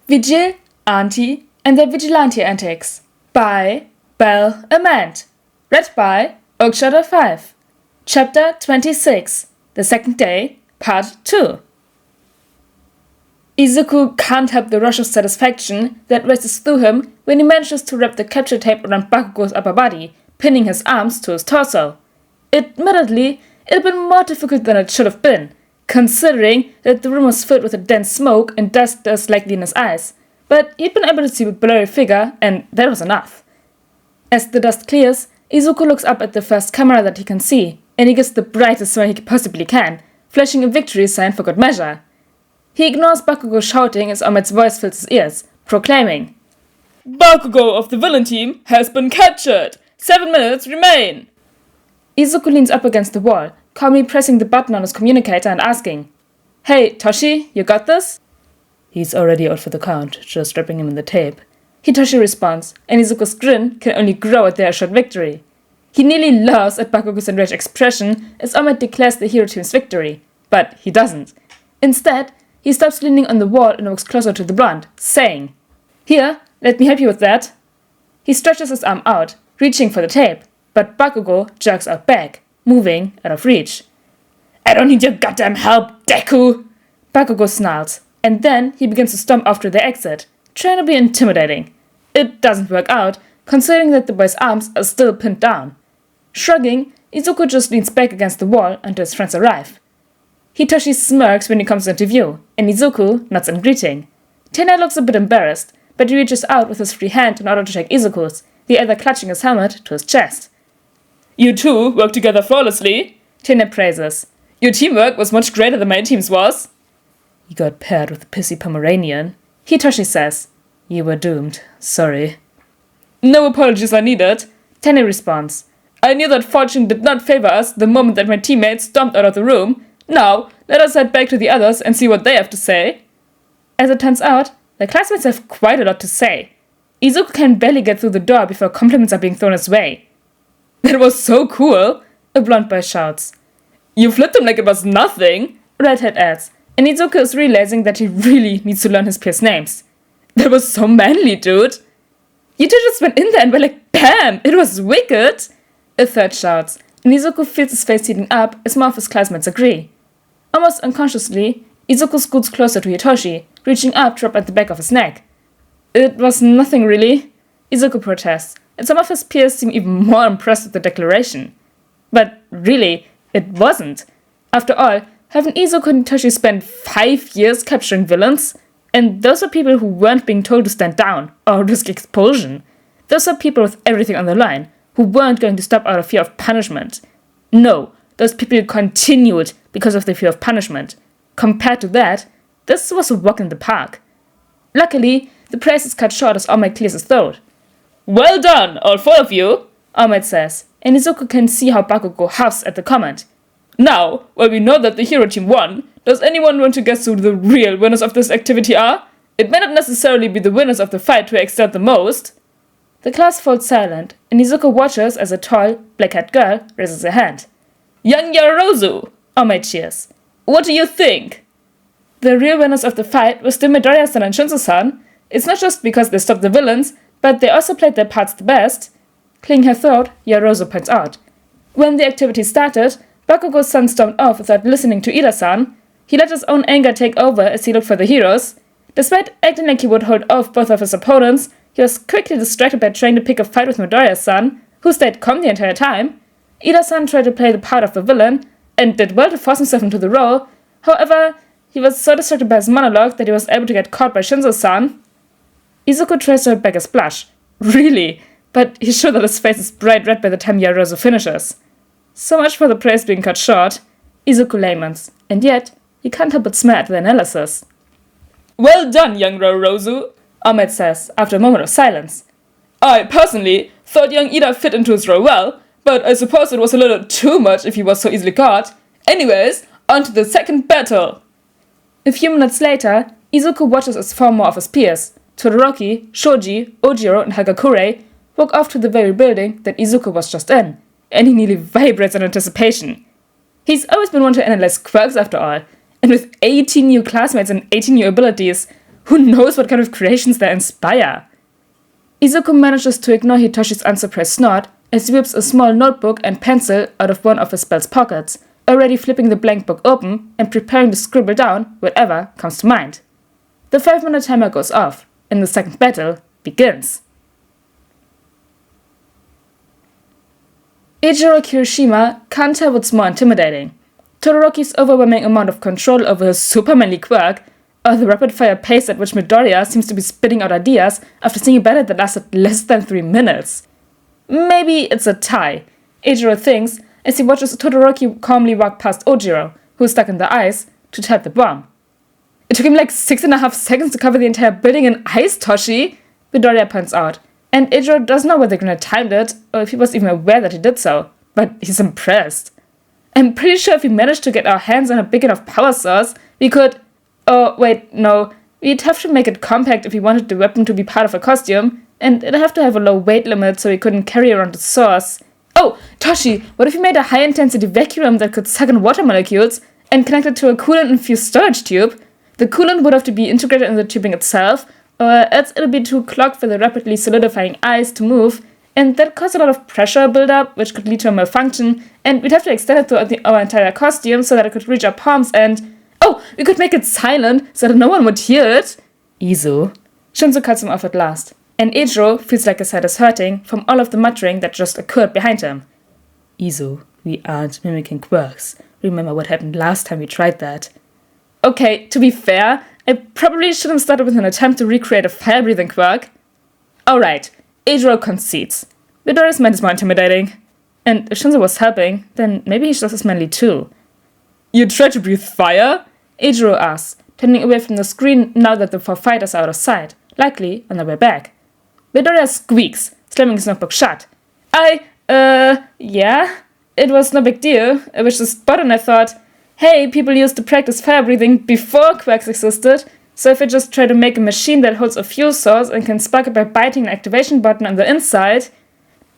Vigil, Ante, and the Vigilante Antics by BelleAmant. Read by Awww 5. Chapter 26. The Second Day, Part 2. Izuku can't help the rush of satisfaction that races through him when he manages to wrap the capture tape around Bakugo's upper body, pinning his arms to his torso. Admittedly, it had been more difficult than it should have been, considering that the room was filled with a dense smoke and dust likely in his eyes, but he'd been able to see a blurry figure, and that was enough. As the dust clears, Izuku looks up at the first camera that he can see, and he gives the brightest smile he possibly can, flashing a victory sign for good measure. He ignores Bakugo shouting as Amat's voice fills his ears, proclaiming, "Bakugo of the villain team has been captured! 7 minutes remain!" Izuku leans up against the wall, calmly pressing the button on his communicator and asking, "Hey, Toshi, you got this?" "He's already out for the count, just wrapping him in the tape," Hitoshi responds, and Izuku's grin can only grow at their assured victory. He nearly laughs at Bakugo's enraged expression as Amat declares the hero team's victory, but he doesn't. Instead, he stops leaning on the wall and walks closer to the blonde, saying, "Here, let me help you with that." He stretches his arm out, reaching for the tape, but Bakugo jerks out back, moving out of reach. "I don't need your goddamn help, Deku!" Bakugo snarls, and then he begins to stomp after the exit, trying to be intimidating. It doesn't work out, considering that the boy's arms are still pinned down. Shrugging, Izuku just leans back against the wall until his friends arrive. Hitoshi smirks when he comes into view, and Izuku nods in greeting. Tena looks a bit embarrassed, but he reaches out with his free hand in order to shake Izuku's, the other clutching his helmet to his chest. "You two work together flawlessly," Tena praises. "Your teamwork was much greater than my team's was." "You got paired with a pissy Pomeranian," Hitoshi says. "You were doomed. Sorry." "No apologies are needed," Tena responds. "I knew that fortune did not favor us the moment that my teammates stomped out of the room. Now, let us head back to the others and see what they have to say." As it turns out, the classmates have quite a lot to say. Izuku can barely get through the door before compliments are being thrown his way. "That was so cool," a blonde boy shouts. "You flipped him like it was nothing," Redhead adds, and Izuku is realizing that he really needs to learn his peers' names. "That was so manly, dude." "You two just went in there and were like, bam, it was wicked," a third shouts, and Izuku feels his face heating up as more of his classmates agree. Almost unconsciously, Izuku scoots closer to Hitoshi, reaching up to rub at the back of his neck. "It was nothing really," Izuku protests, and some of his peers seem even more impressed with the declaration. But really, it wasn't. After all, haven't Izuku and Hitoshi spent 5 years capturing villains? And those are people who weren't being told to stand down or risk expulsion. Those are people with everything on the line, who weren't going to stop out of fear of punishment. No, those people continued because of the fear of punishment. Compared to that, this was a walk in the park. Luckily, the praise is cut short as Ahmed clears his throat. "Well done, all 4 of you," Ahmed says, and Izuku can see how Bakugo huffs at the comment. "Now, while we know that the hero team won, does anyone want to guess who the real winners of this activity are? It may not necessarily be the winners of the fight who excelled the most." The class falls silent, and Izuku watches as a tall, black-haired girl raises her hand. "Young Yarozu," Ahmed cheers. "What do you think?" The real winners of the fight were still Midoriya-san and Shinzo-san. It's not just because they stopped the villains, but they also played their parts the best. Clearing her throat, Yarozu points out. When the activity started, Bakugo's son stormed off without listening to Ida-san. He let his own anger take over as he looked for the heroes. Despite acting like he would hold off both of his opponents, he was quickly distracted by trying to pick a fight with Midoriya-san, who stayed calm the entire time. Ida-san tried to play the part of the villain, and did well to force himself into the role. However, he was so distracted by his monologue that he was able to get caught by Shinzo-san. Izuku tries to hold back his blush. Really? But he's sure that his face is bright red by the time Yarozu finishes. So much for the praise being cut short. Izuku laments, and yet he can't help but smile at the analysis. "Well done, young Yarozu," Ahmed says, after a moment of silence. "I, personally, thought young Ida fit into his role well, but I suppose it was a little too much if he was so easily caught. Anyways, on to the second battle." A few minutes later, Izuku watches as 4 more of his peers, Todoroki, Shoji, Ojiro, and Hagakure, walk off to the very building that Izuku was just in, and he nearly vibrates in anticipation. He's always been one to analyze quirks after all, and with 18 new classmates and 18 new abilities, Who knows what kind of creations they inspire? Izuku manages to ignore Hitoshi's unsurprised snort as he whips a small notebook and pencil out of one of his belt's pockets, already flipping the blank book open and preparing to scribble down whatever comes to mind. The 5-minute timer goes off, and the second battle begins. Eiichiro Kirishima can't tell what's more intimidating: Todoroki's overwhelming amount of control over his super manly quirk, or the rapid-fire pace at which Midoriya seems to be spitting out ideas after seeing a battle that lasted less than 3 minutes. Maybe it's a tie, Eiichiro thinks as he watches Todoroki calmly walk past Ojiro, who's stuck in the ice, to tap the bomb. It took him like 6.5 seconds to cover the entire building in ice, Toshi, Midoriya points out, and Eiichiro doesn't know whether Grunner timed it or if he was even aware that he did so, but he's impressed. I'm pretty sure if we managed to get our hands on a big enough power source, we could... Oh, wait, no. We'd have to make it compact if we wanted the weapon to be part of a costume, and it'd have to have a low weight limit so we couldn't carry around the source. Oh, Toshi, what if we made a high-intensity vacuum that could suck in water molecules and connect it to a coolant-infused storage tube? The coolant would have to be integrated in the tubing itself, or else it'll be too clogged for the rapidly solidifying ice to move, and that causes a lot of pressure buildup, which could lead to a malfunction, and we'd have to extend it throughout our entire costume so that it could reach our palms and... Oh, we could make it silent so that no one would hear it. Izu. Shinzo cuts him off at last, and Eiichiro feels like his head is hurting from all of the muttering that just occurred behind him. Izu, we aren't mimicking quirks. Remember what happened last time we tried that. Okay, to be fair, I probably should have started with an attempt to recreate a fire-breathing quirk. Alright, Eiichiro concedes. Midoriya's mind is more intimidating. And if Shinzo was helping, then maybe he's just as manly too. You tried to breathe fire? Eiichiro asks, turning away from the screen now that the 4 fighters are out of sight, likely on their way back. Midoriya squeaks, slamming his notebook shut. Yeah? It was no big deal. I was just bored and I thought, hey, people used to practice fire breathing before quirks existed, so if I just try to make a machine that holds a fuel source and can spark it by biting an activation button on the inside...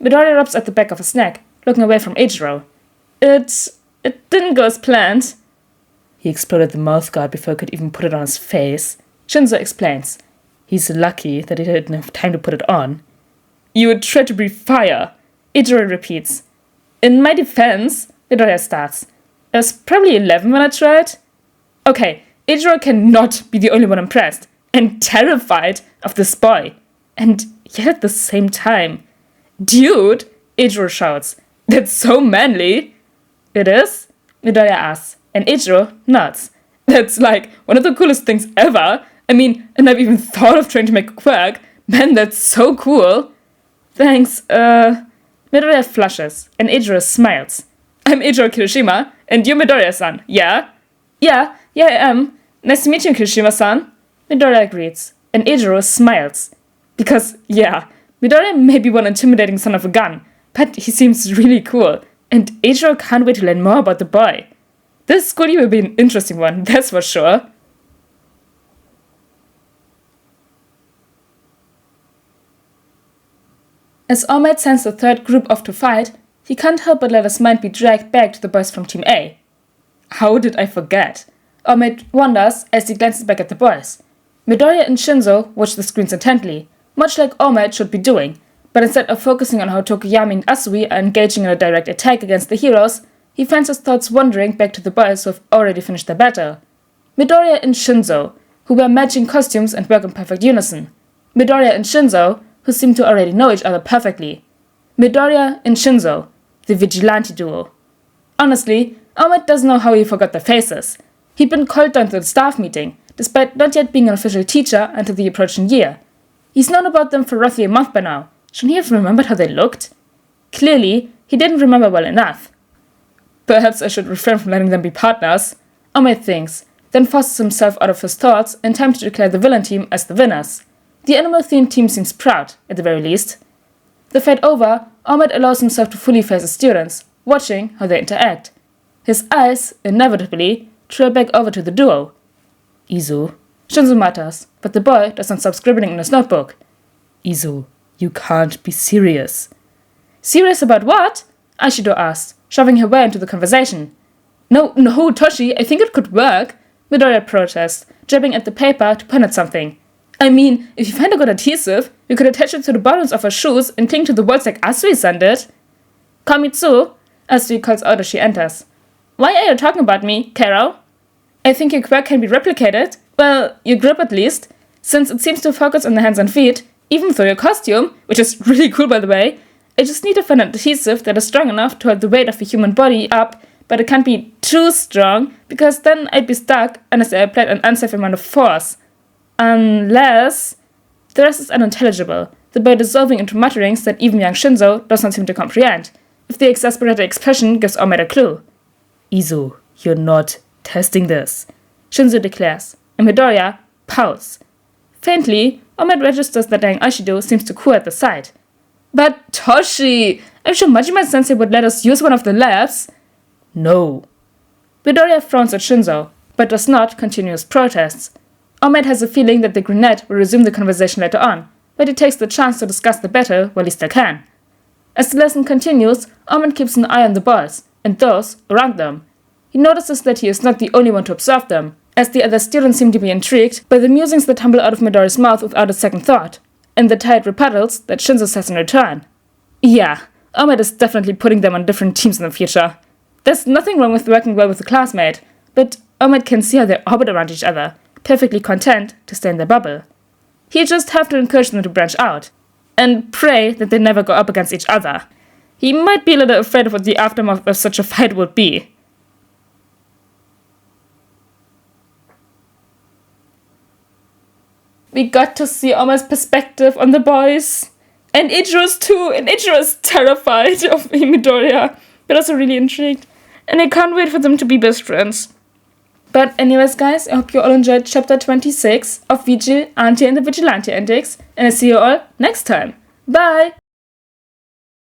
Midoriya rubs at the back of his neck, looking away from Eiichiro. It didn't go as planned. He exploded the mouthguard before he could even put it on his face. Shinzo explains. He's lucky that he didn't have time to put it on. You would try to breathe fire, Eiichiro repeats. In my defense, Midoriya starts. I was probably 11 when I tried. Okay, Eiichiro cannot be the only one impressed and terrified of this boy. And yet at the same time. Dude, Eiichiro shouts. That's so manly. It is? Midoriya asks, and Eiichiro nods. That's like one of the coolest things ever. I mean, and I've even thought of trying to make a quirk. Man, that's so cool. Thanks, Midoriya flushes, and Eiichiro smiles. I'm Eiichiro Kirishima, and you're Midoriya-san, yeah? Yeah, I am. Nice to meet you, Kirishima-san. Midoriya agrees, and Eiichiro smiles. Because, yeah, Midoriya may be one intimidating son of a gun, but he seems really cool, and Eiichiro can't wait to learn more about the boy. This school year will be an interesting one, that's for sure. As All Might sends the third group off to fight, he can't help but let his mind be dragged back to the boys from Team A. How did I forget? All Might wonders as he glances back at the boys. Midoriya and Shinzo watch the screens intently, much like All Might should be doing, but instead of focusing on how Tokoyami and Asui are engaging in a direct attack against the heroes, he finds his thoughts wandering back to the boys who have already finished their battle. Midoriya and Shinzo, who wear matching costumes and work in perfect unison. Midoriya and Shinzo, who seem to already know each other perfectly. Midoriya and Shinzo, the Vigilante duo. Honestly, All Might doesn't know how he forgot their faces. He'd been called down to the staff meeting, despite not yet being an official teacher until the approaching year. He's known about them for roughly a month by now. Shouldn't he have remembered how they looked? Clearly, he didn't remember well enough. Perhaps I should refrain from letting them be partners, All Might thinks, then forces himself out of his thoughts in time to declare the villain team as the winners. The animal-themed team seems proud, at the very least. The fight over, All Might allows himself to fully face his students, watching how they interact. His eyes, inevitably, trail back over to the duo. Izu. Shinzo mutters, but the boy doesn't stop scribbling in his notebook. Izu, you can't be serious. Serious about what? Ashido asks, shoving her way into the conversation. No, Toshi, I think it could work, Midoriya protests, jabbing at the paper to pun at something. I mean, if you find a good adhesive, you could attach it to the buttons of her shoes and cling to the walls like Asui-san did. Kamitsu, Asui calls out as she enters. Why are you talking about me, Carol? I think your quirk can be replicated, well, your grip at least, since it seems to focus on the hands and feet, even through your costume, which is really cool by the way. I just need to find an adhesive that is strong enough to hold the weight of a human body up, but it can't be too strong, because then I'd be stuck unless I applied an unsafe amount of force. Unless... The rest is unintelligible, the boy dissolving into mutterings that even young Shinzo does not seem to comprehend, if the exasperated expression gives Awww a clue. Izu, you're not testing this, Shinzo declares, and Midoriya pouts. Faintly, Awww registers that Dang Aishido seems to cool at the sight. But Toshi, I'm sure Majima-sensei would let us use one of the labs. No. Midoriya frowns at Shinzo, but does not continue his protests. Awww has a feeling that the brunette will resume the conversation later on, but he takes the chance to discuss the battle while he still can. As the lesson continues, Awww keeps an eye on the boys, and those around them. He notices that he is not the only one to observe them, as the other students seem to be intrigued by the musings that tumble out of Midoriya's mouth without a second thought, and the tired rebuttals that Shinzo says in return. Yeah, Awww is definitely putting them on different teams in the future. There's nothing wrong with working well with a classmate, but Awww can see how they orbit around each other, perfectly content to stay in their bubble. He'll just have to encourage them to branch out, and pray that they never go up against each other. He might be a little afraid of what the aftermath of such a fight would be. We got to see Awww's perspective on the boys. And Ichiro's too, and Ichiro's terrified of Midoriya, but also really intrigued. And I can't wait for them to be best friends. But anyways guys, I hope you all enjoyed chapter 26 of Vigil, Ante and the Vigilante Antics, and I see you all next time. Bye!